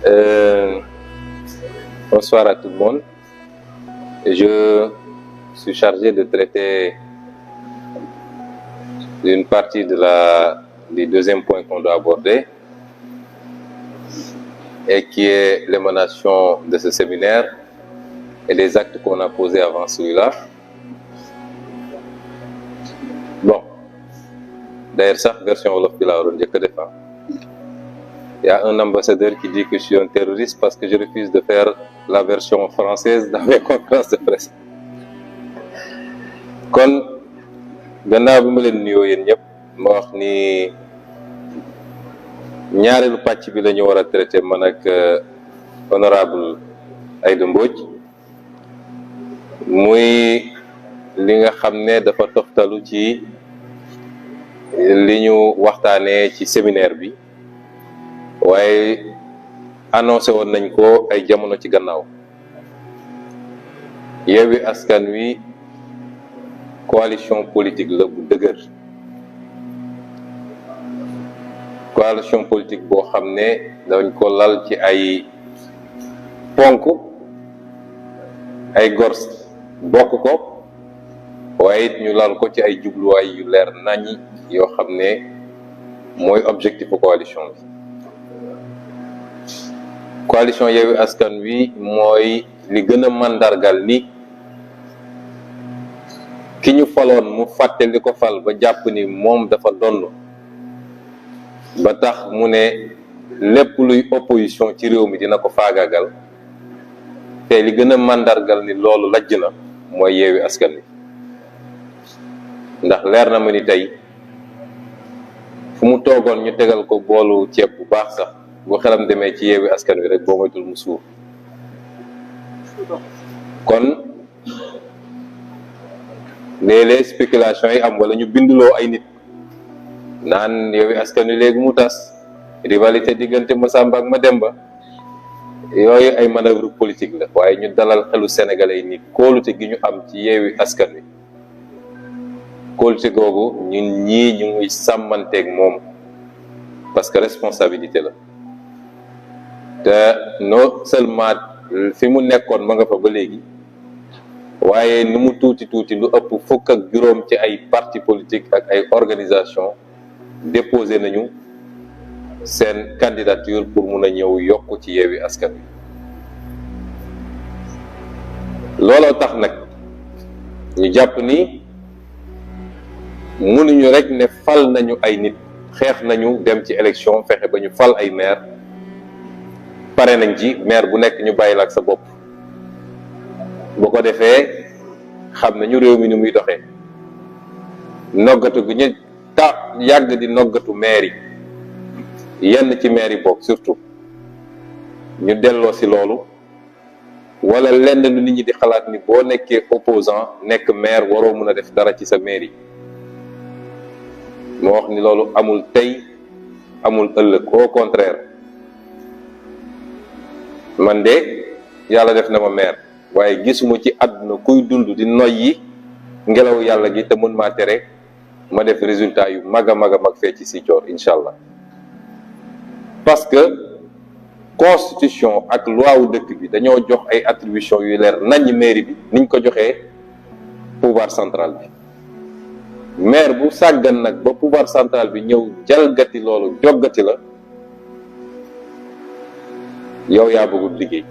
Euh, Bonsoir à tout le monde. Je suis chargé de traiter d'une partie du deuxième point qu'on doit aborder et qui est l'émanation de ce séminaire et les actes qu'on a posés avant celui-là. Bon, d'ailleurs, ça, version Wolof de la Défense. Il y a un ambassadeur qui dit que je suis un terroriste parce que je refuse de faire la version française dans mes conférences de presse. Kon gannaaw bi ma leen nuyoo yéen ñëpp ma wax ni ñaareelu pàcc bi la ñu war a traité man ak honorable Aïda Mbodj muy li nga xam ne dafa toftalu ci li ñu waxtaanee ci séminaire bi waaye annoncé woon nañ ko ay jamono ci gannaaw. Yewwi Askan Wi coalition politique la bu dëgër, coalition politique boo xam ne dañ ko lal ci ay ponk ay gors bokk ko waaye it ñu lal ko ci ay jubluwaay yu leer nañi yoo xam ne mooy objectif coalition bi. Coalition Yewwi Askan Wi mooy li gën a màndargal ni ki ñu faloon mu fàtte li ko fal ba jàpp ni moom dafa donn ba tax mu ne lépp luy opposition ci réew mi dina ko faagaagal te li gën a màndargal ni loolu lajj na mooy Yewwi Askan Wi. Ndax leer na ma ni tey fu mu toogoon ñu tegal ko boolu ceeb bu baax sax bu xelam demee ci Yewwi Askan Wi rek boo moytul mu suur. kon léeg-léeg spéculation yi am wala ñu binduloo ay nit naan Yewwi Askan Wi léegi mu tas, rivalité diggante Masamba ak Mademba, yooyu ay manœuvre politique la waaye ñu dalal xelu sénégalais yi ni kóolute gi ñu am ci Yewwi Askan Wi kóolute googu ñun ñii ñu ngi sàmmanteeg moom parce que responsabilité la te non seulement fi mu nekkoon ma nga fa ba léegi waaye nu mu tuuti tuuti lu ëpp fukk ak juróom ci ay parti politique ak ay organisation déposé nañu seen candidature pour mun a ñëw yokk ci Yewwi Askan Wi. looloo tax nag ñu jàpp ni mënuñu rek ne fal nañu ay nit, xeex nañu dem ci élection fexe ba ñu fal ay maire, pare nañ ci maire bu nekk ñu bàyyi la ak sa bopp. bu ko defee xam nañu réew mi ni muy doxee noggatu gu ñu yàgg di noggatu maire yi yenn ci maire yi bokk surtout ñu delloo si loolu wala lenn lu nit ñi di xalaat ni boo nekkee opposant nekk maire waroo mën a def dara ci sa maire yi. moo wax ni loolu amul tey amul ëllëg, au contraire man de yàlla def na ma maire waaye gisuma ci àdduna kuy dund di noyyi ngelaw yàlla gi te mën maa tere ma def résultat yu mag a mag a mag fee ci Sicoor incha allah. parce que constitution ak loi wu dëkk bi dañoo jox ay attribution yu leer naññ mairie bi niñ ko joxee pouvoir central bi. maire bu sàggan nag ba pouvoir central bi ñëw jalgati loolu joggati la yow yaa bëggul liggéey.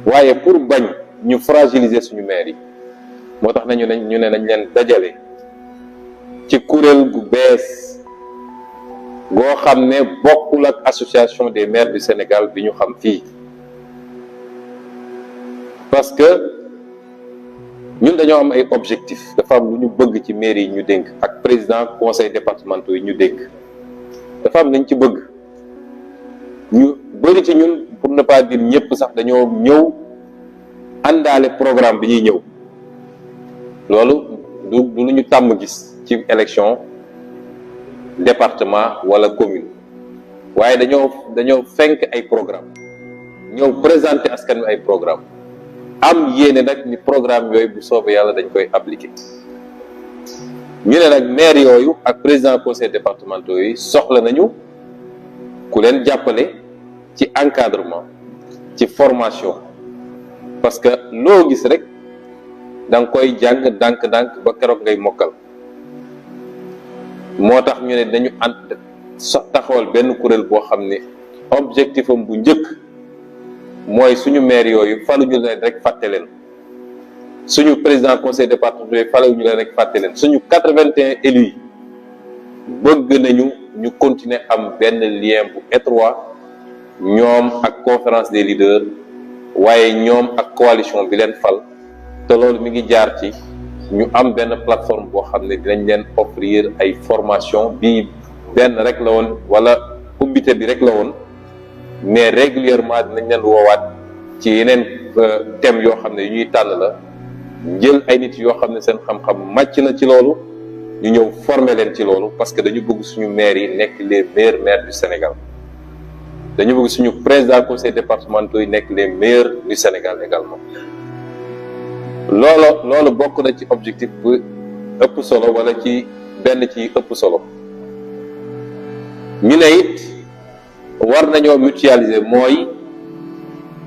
waaye pour bañ ñu fragiliser suñu maire yi moo tax ñu ne nañ leen dajale ci kuréel gu bees goo xam ne bokkul ak association des maires du Sénégal bi ñu xam fii. parce que ñun dañoo am ay objectifs, dafa am lu ñu bëgg ci maire yi ñu dénk ak président conseil départementaux yi ñu dénk dafa am nañ ci bëgg. ñu bëri ci ñun pour ne pas dire ñëpp sax dañoo ñëw àndaale programme bi ñuy ñëw loolu du lu ñu tàmm gis ci élection département wala commune waaye dañoo fenk ay programme ñëw présenter askan wi ay programme am yéene nag ni programme yooyu bu soobee yàlla dañ koy appliquer. ñu ne nag maire yooyu ak président conseil départementaux yi soxla nañu ku leen jàppale ci encadrement ci formation parce que loo gis rek da nga koy jàng ndànk-ndànk ba keroog ngay mokkal moo tax ñu ne dañu taxawal benn kuréel boo xam ne objectif am bu njëkk mooy suñu maire yooyu faluñu leen rek fàtte leen suñu président conseil départemental yooyu faluñu leen rek fàtte leen suñu 81 élus yi bëgg nañu ñu continuer am benn lien bu étroit ñoom ak conférence des leaders waaye ñoom ak coalition bi leen fal te loolu mi ngi jaar ci ñu am benn plateforme boo xam ne dinañ leen offrir ay formation bii benn rek la woon wala ubbite bi rek la woon mais régulièrement dinañ leen woowaat ci yeneen thèmes yoo xam ne yu ñuy tànn la jël ay nit yoo xam ne seen xam-xam màcc na ci loolu ñu ñëw former leen ci loolu parce que dañu bëgg suñu maires yi nekk les meilleurs maires du Sénégal dañu bëgg suñu président conseil départementaux yi nekk les meilleurs du Sénégal également loolu bokk na ci objectif bu ëpp solo wala ci benn ci ëpp solo ñu ne it war nañoo mutualiser mooy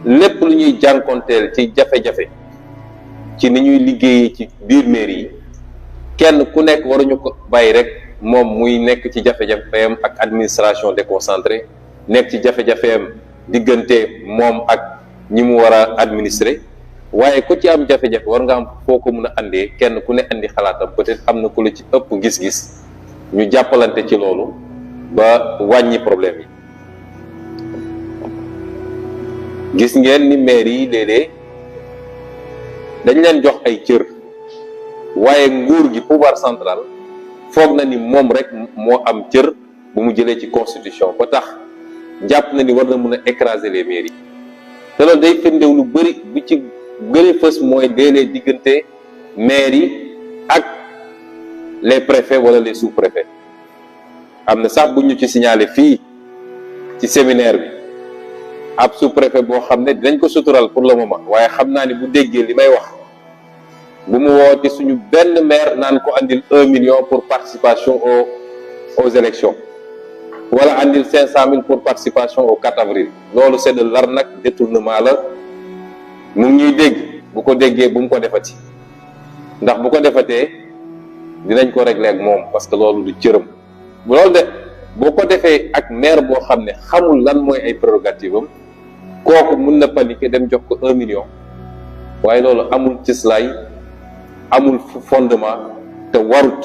lépp lu ñuy jànkonteel ci jafe-jafe ci ni ñuy liggéeyee ci biir mairie yi kenn ku nekk waruñu ko bàyyi rek moom muy nekk ci jafe-jafeem ak administration déconcentrée nekk ci jafe-jafeem diggante moom ak ñi mu war a administrer waaye ku ci am jafe-jafe war nga am foo ko mun a andee kenn ku ne andi xalaatam peut-être am na ku la ci ëpp gis-gis ñu jàppalante ci loolu ba wàññi problème yi gis ngeen ni maire yi léeg-léeg dañ leen jox ay cër waaye nguur gi pouvoir central foog na ni moom rek moo am cër bu mu jëlee ci constitution ba tax jàpp na ni war na mun a écraser les mairies te loolu day firndew lu bëri bu ci gën a fës mooy léeg-léeg diggante maires yi ak les préfets wala les sous-préfets am na sax bu ñu ci signalé fii ci séminaire bi ab sous-préfet boo xam ne dinañ ko sutural pour le moment waaye xam naa ni bu déggee li may wax bu mu woote suñu benn maire naan ko andil 1 million pour participation aux élections wala andil 500 000 pour participation au 4 avril loolu c'est de l'arnaque détournement la mu ngi ñuy dégg bu ko déggee bu mu ko defati ndax bu ko defatee dinañ ko régler ak moom parce que loolu du cëram loolu de boo ko defee ak maire boo xam ne xamul lan mooy ay prérogative am kooku mun na paniquer dem jox ko 1 million waaye loolu amul cëslaay amul fondement te warut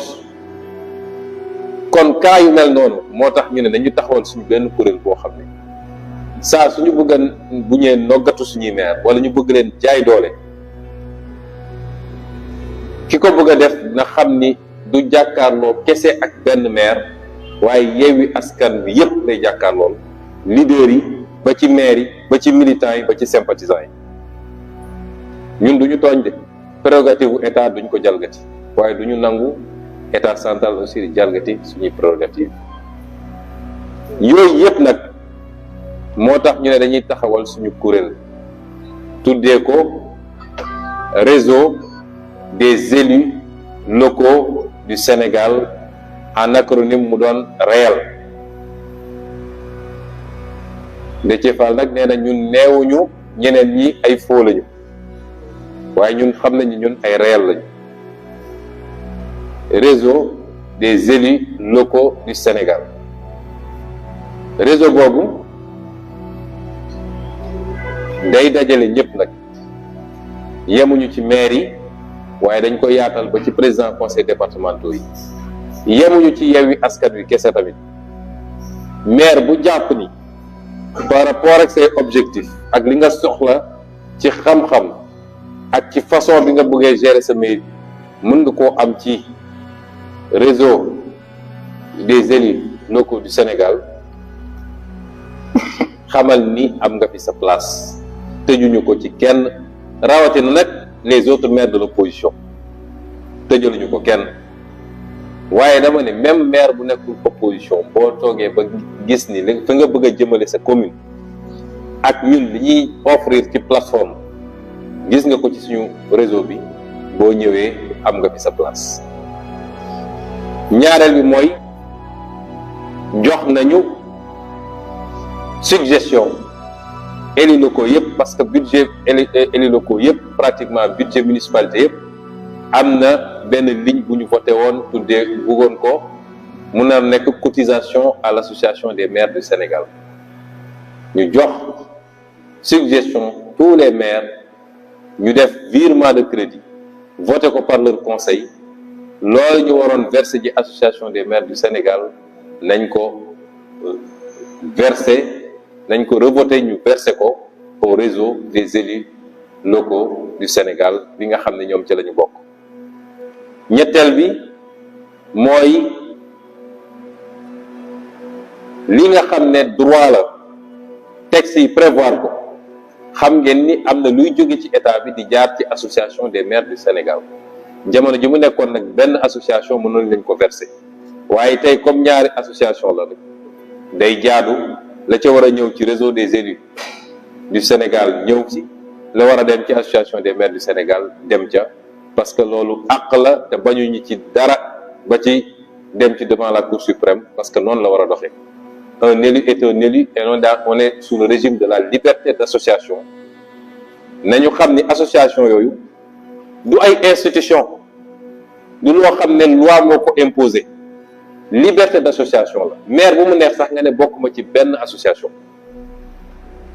kon cas yu mel noonu moo tax ñu ne dañu taxawal suñu benn kuréel boo xam ne saa suñu bëgg bu ñëwee noggatu suñuy maire wala ñu bëgg leen jaay doole ki ko bëgg a def na xam ni du jàkkaarloo kese ak benn maire waaye Yewwi Askan Wi yépp lay jàkkaarlool leader yi ba ci maire yi ba ci militants yi ba ci sympathisants yi ñun duñu tooñ de prérogative bu état duñ ko jalgati waaye duñu nangu état central aussi di jalgati suñuy prérogative yooyu yëpp nag moo tax ñu ne dañuy taxawal suñu kuréel tuddee ko réseau des élus locaux du Sénégal en acronyme mu doon REEL Déthié Fall nag nee na ñun neewuñu ñeneen ñi ay faux lañu waaye ñun xam nañu ñun ay REEL lañu réseau des élus locaux du Sénégal réseau boobu day dajale ñëpp nag yemuñu ci maire yi waaye dañ ko yaatal ba ci président conseil départemental yi yemuñu ci Yewwi Askan Wi kese tamit maire bu jàpp ni par rapport ak say objectif ak li nga soxla ci xam-xam ak ci façon bi nga bëggee gérer sa mairie mën nga koo am ci réseau des élus locaux du Sénégal xamal ni am nga fi sa place tëjuñu ko ci kenn rawatina nag les autres maires de l'opposition tëjaluñu ko kenn waaye dama ne même maire bu nekkul opposition boo toogee ba gis ni li fa nga bëgg a jëmale sa commune ak ñun li ñuy offrir ci plateforme gis nga ko ci suñu réseau bi boo ñëwee am nga fi sa place ñaareel bi mooy jox nañu suggestion élus locaux yëpp, parce que budget élus locaux yëpp pratiquement budget municipalité yëpp am na benn ligne bu ñu voté woon tuddee bëggoon ko mun na nekk cotisation à l'association des maires du Sénégal. ñu jox suggestion tous les maires ñu def virement de crédit voté ko par leur conseil. loolu ñu waroon verser ji association des maires du Sénégal nañ ko verser, nañ ko revoter, ñu verser ko au réseau des élus locaux du Sénégal bi nga xam ne ñoom ci la ñu bokk. ñetteel bi mooy li nga xam ne droit la texte yi prévoir ko, xam ngeen ni am na luy jóge ci état bi di jaar ci association des maires du Sénégal. jamono ji mu nekkoon nag benn association mënoon lañ ko verser, waaye tey comme ñaari association la rek day jaadu la ca war a ñëw ci réseau des élus du Sénégal ñëw ci, la war a dem ci association des maires du Sénégal dem ca, parce que loolu àq la te bañuñu ci dara ba ci dem ci devant la Cour suprême, parce que noonu la war a doxee. Un élu est un élu et on est sous le régime de la liberté d'association. nañu xam ni association yooyu du ay institution, du loo xam ne loi moo ko imposé, liberté d'association la. maire bu mu neex sax nga ne bokkuma ci benn association.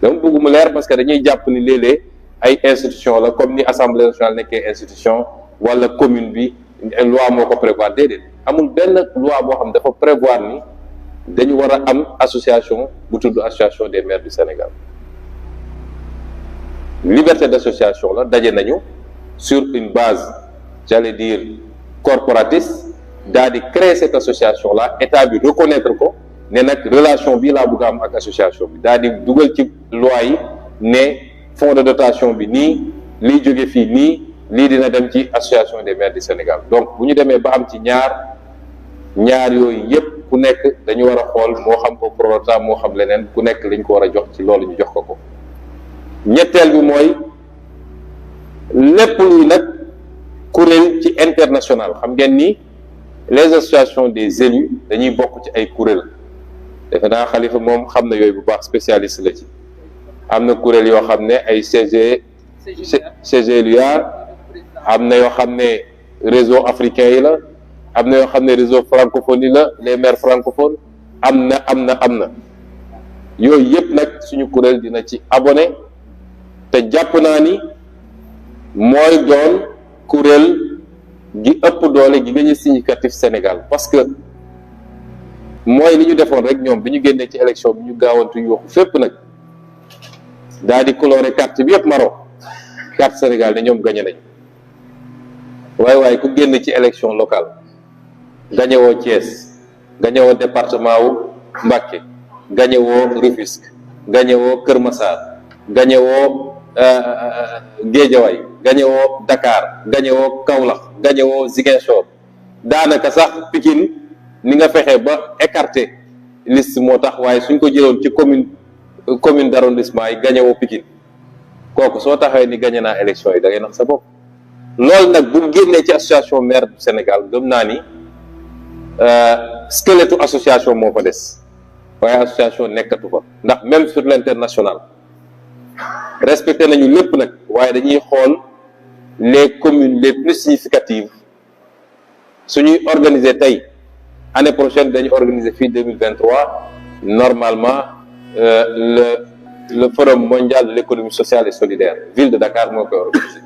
dama bëgg mu leer parce que dañuy jàpp ni léeg-léeg ay institution la, comme ni assemblée nationale nekkee institution wala commune bi loi moo ko prévoir. déedéet, amul benn loi boo xam dafa prévoir ni dañu war a am association bu tudd association des maires du Sénégal. liberté d'association la, daje nañu sur une base, j'allais dire corporatiste, daal di créer cette association là, état bi reconnaître ko ne nag relation bi laa bëgg a am ak association bi, daal di dugal ci loi yi ne fonds de dotation bi nii, lii jóge fii nii, lii dina dem ci association des maires du Sénégal. donc bu ñu demee ba am ci ñaar yooyu yépp ku nekk dañu war a xool, moo xam ko prorata moo xam leneen, ku nekk liñ ko war a jox ci loolu ñu jox ko ko. ñetteel bi mooy lépp luy nag kuréel ci international. xam ngeen ni les associations des élus dañuy bokk ci ay kuréel, defe naa Xalifa moom xam na yooyu bu baax, spécialiste la ci. am na kuréel yoo xam ne ay CGLUA, am na yoo xam ne réseau africain yi la, am na yoo xam ne réseau francophonie la, les maires francophones, am na yooyu yëpp nag suñu kuréel dina ci abonné, te jàpp naa ni mooy doon kuréel gi ëpp doole gi gën a significatif Sénégal, parce que mooy li ñu defoon rek ñoom bi ñu génnee ci élection bi, ñu gaawantu yooxu fépp nag daal di coloré carte bi yëpp marron, carte Sénégal ne ñoom gagné nañ. waaye ku génn ci élection locale gagné woo Thiès, gagné woo département wu Mbacké, gagné woo Rufisque, gagné woo Kër Massar, gagné woo Guédiawaye, gagné woo Dakar, gagné woo Kaolack, gagné woo Ziguinchor, daanaka sax Pikine ni nga fexe ba écarté liste moo tax, waaye suñ ko jëloon ci commune d'arrondissement yi gagné woo Pikine, kooku soo taxawee ni gagné naa élection yi da ngay nax sa bopp. loolu nag bu génnee ci association maire du Sénégal, gëm naa ni squelette association moo fa des, waaye association nekkatu fa. ndax même sur l'international respecté nañu lépp nag, waaye dañuy xool les communes les plus significatives. suñuy organiser tey, année prochaine dañu organiser fii 2023 normalement le forum mondial de l'économie sociale et solidaire. ville de Dakar moo koy organiser.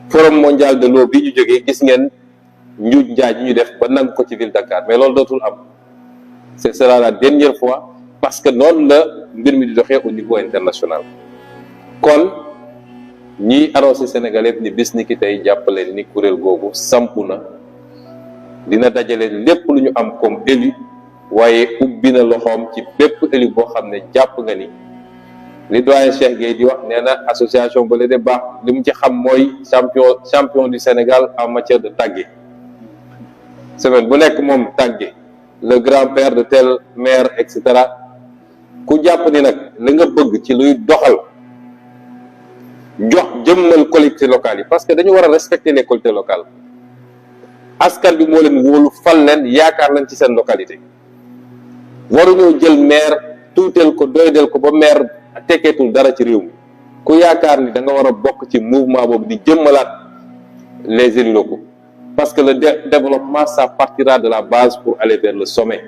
forum mondial de l'eau bi ñu jógee, gis ngeen njuuj njaaj yi ñu def ba nangu ko ci ville de Dakar, mais loolu dootul am. ce sera la dernière fois, parce que noonu la mbir mi di doxee au niveau international. kon ñiy annoncé Sénégalais ni bis ni ki tey jàppale ni kuréel googu sampu na, dina dajale lépp lu ñu am comme élu, waaye ubbi na loxoom ci bépp élu boo xam ne jàpp nga ni li doyen Cheikh Gueye di wax, nee na association ba la de baax, li mu ci xam mooy champion du Sénégal en matière de tàgge. semaine bu nekk moom tàgge, le grand-père de tel maire, et cetera. ku jàpp ni nag li nga bëgg ci luy doxal jox jëmmal collectivités locales yi, parce que dañu war a respecter les collectivités locales. askan bi moo leen wóolu, fal leen, yaakaar leen ci seen localité. waruñoo jël maire tuuteel ko, doydel ko ba maire tekkeetul dara ci réew mi ku yaakaar ni da nga war a bokk ci mouvement boobu di jëmmalaat les élus locaux parce que le développement ça partira de la base pour aller vers le sommet.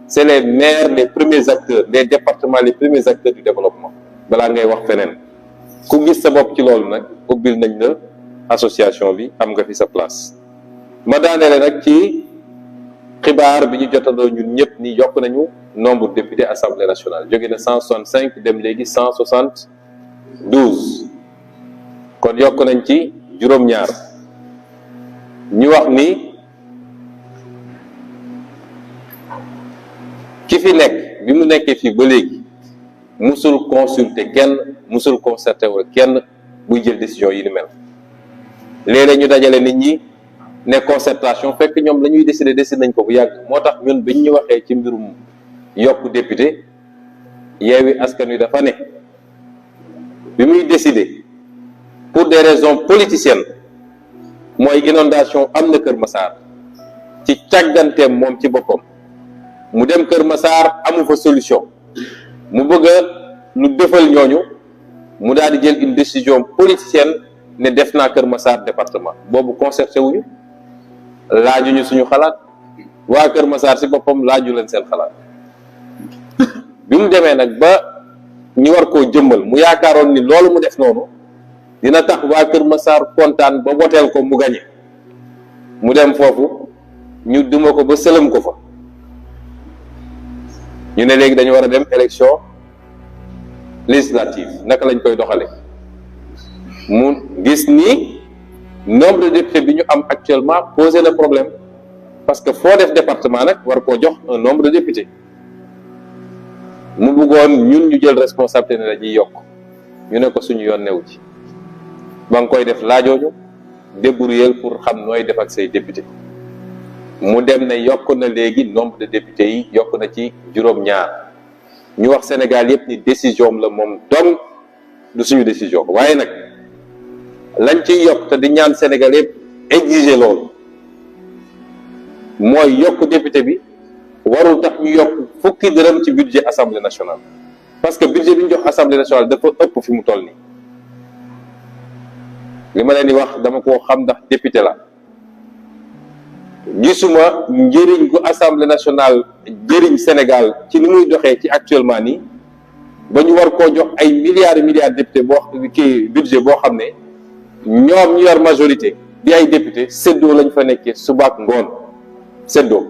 C'est les maires les premiers acteurs, les départements les premiers acteurs du développement balaa ngay wax feneen ku gis sa bopp ci loolu nag ubbil nañ la association bi am nga fi sa place. ma daaneele nag ci xibaar bi ñu jotandoo ñun ñëpp ni yokk nañu nombre de députés assemblée nationale jóge na 165 dem léegi 172 kon yokk nañ ci juróom-ñaar ñu wax ni ki fi nekk bi mu nekkee fii ba léegi musul consulter kenn musul concerter wala kenn buy jël décision yi ni mel léeg-léeg ñu dajale nit ñi ne concertation fekk ñoom la ñuy décider nañ ko bu yàgg moo tax ñun biñ ñu waxee ci mbirum yokk député Yewwi Askan Wi dafa ne bi muy décider pour des raisons politiciennes mooy inondation am na Kër Massar ci càgganteem moom ci boppam mu dem Kër Massar amu fa solution mu bëgg a lu defal ñooñu mu daal di jël une décision politicienne ne def naa Kër Massar département boobu concerté wuñu laajuñu suñu xalaat waa Kër Massar si boppam laaju leen seen xalaat bi mu demee nag ba ñu war koo jëmmal mu yaakaaroon ni loolu mu def noonu dina tax waa Kër Massar kontaan ba woteel ko mu gañe mu dem foofu ñu duma ko ba sëlëm ko fa ñu ne léegi dañu war a dem élection législative naka lañ koy doxale mu gis ni nombre de députés bi ñu am actuellement posé le problème parce que foo def département nag war koo jox un nombre de députés mu bëggoon ñun ñu jël responsabilité ne dañuy yokk ñu ne ko suñu yoon new ci ba nga koy def laajooñu débrouiller pour xam nooy def ak say député mu dem ne yokk na léegi nombre de députés yi yokk na ci juróom-ñaar ñu wax Sénégal yépp ni décision la moom donc du suñu décision waaye nag lañ ciy yokk te di ñaan Sénégal yépp exiger loolu mooy yokk député bi warul tax ñu yokk fukki dërëm ci budget assemblée nationale parce que budget bi ñu jox assemblée nationale dafa ëpp fi mu toll nii li ma leen di wax dama koo xam ndax député la gisuma njëriñ gu assemblée nationale njëriñ Sénégal ci ni muy doxee ci actuellement nii ba ñu war koo jox ay milliards et milliards député boo kii budget boo xam ne ñoom ñu yor majorité di ay député séddoo lañ fa nekkee subaak ngoon séddoo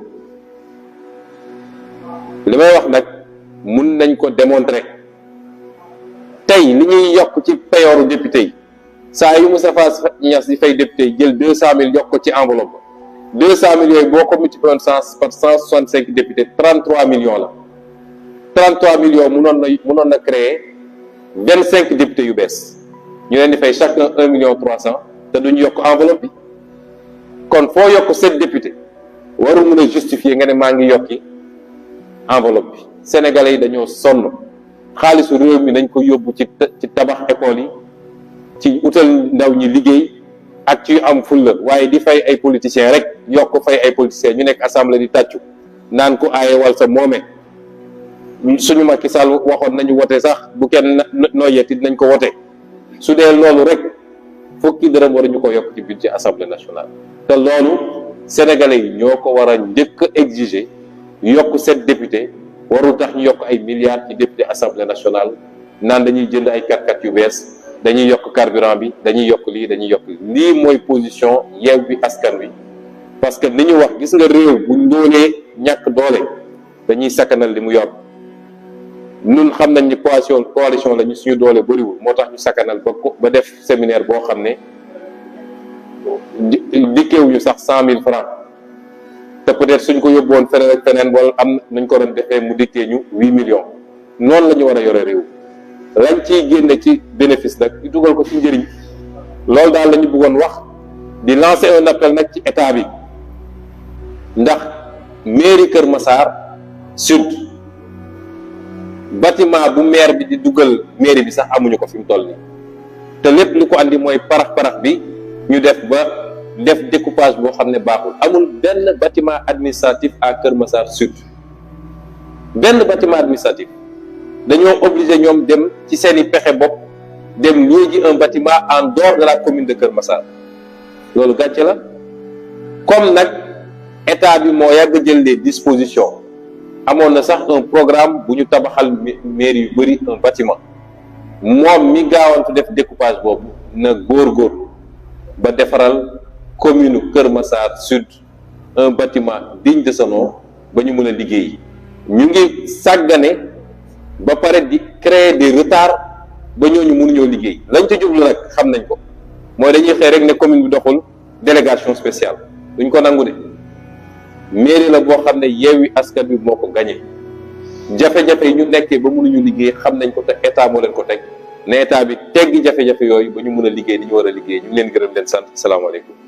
li may wax nag mun nañ ko démontrer tey li ñuy yokk ci payooru député yi saa yu Moustapha Niasse di fay député yi jël 200 000 yokk ko ci enveloppe 200 000 yooyu boo ko multiplié par 165 députés 33 millions la 33 millions munoon na créer 25 députés yu bees ñu leen di fay chacun 1 million 300 te duñu yokk enveloppe bi kon foo yokk 7 députés warul mën a justifier nga ne maa ngi yokki enveloppe bi sénégalais yi dañoo sonn xaalisu réew mi nañ ko yóbbu ci tabax école yi ci utal ndaw ñi liggéey ak ci am fulla waaye di fay ay politiciens rek yokk fay ay politiciens ñu nekk assemblée di tàccu naan ko aaye wal sa moome suñu Macky Sall waxoon nañu wote sax bu kenn nooyeeti dinañ ko wote su dee loolu rek fukki dërëm waruñu ko yokk ci budget assemblée nationale te loolu sénégalais yi ñoo ko war a njëkk a exiger yokk 7 députés warul tax ñu yokk ay milliards ci député assemblée nationale naan dañuy jënd ay 4x4 yu bees dañuy yokk carburant bi dañuy yokk lii dañuy yokk lii mooy position Yewwi Askan Wi parce que ni ñu wax gis nga réew bu ndóolee ñàkk doole dañuy sakkanal li mu yor ñun xam nañ ni coalition la ñu suñu doole bëriwul moo tax ñu sakkanal ba def séminaire boo xam ne dikkeewuñu sax 100 000 francs te peut-être suñ ko yóbbuwoon feneen ak feneen wala am nañ ko doon defee mu dikkee ñu 8 millions noonu la ñu war a yore réew lañ ciy génne ci bénéfice nag di dugal ko ci njëriñ loolu daal la ñu bëggoon wax di lancer un appel nag ci état bi ndax mairie Kër Massar Sud bâtiment bu maire bi di dugal mairie bi sax amuñu ko fi mu toll nii te lépp lu ko andi mooy parax bi ñu def découpage boo xam ne baaxul amul benn bâtiment administratif à Kër Massar Sud benn bâtiment administratif dañoo obligé ñoom dem ci seeni pexe bopp dem louer ji un bâtiment en dehors de la commune de Kër Massar loolu gàcce la. comme nag état bi moo yàgg jël des dispositions amoon na sax un programme bu ñu tabaxal mairie yu bëri un bâtiment moom mi gaawantu def découpage boobu na góorgóorlu ba defaral commune Kër Massar Sud un bâtiment digne de ce nom ba ñu mën a liggéey. ñu ngi sàggane ba pare di créer des retards ba ñooñu mënuñoo liggéey lañ ca jublu nag xam nañ ko mooy dañuy xëy rek ne commune bi doxul délégation spéciale duñ ko nangu de mairie la boo xam ne Yewwi Askan Wi moo ko gagné jafe-jafe yi ñu nekkee ba mënuñu liggéey xam nañ ko te état moo leen ko teg ne état bi teggi jafe-jafe yooyu ba ñu mën a liggéey ni ñu war a liggéey ñu ngi leen gërëm leen sant salaamaaleykum.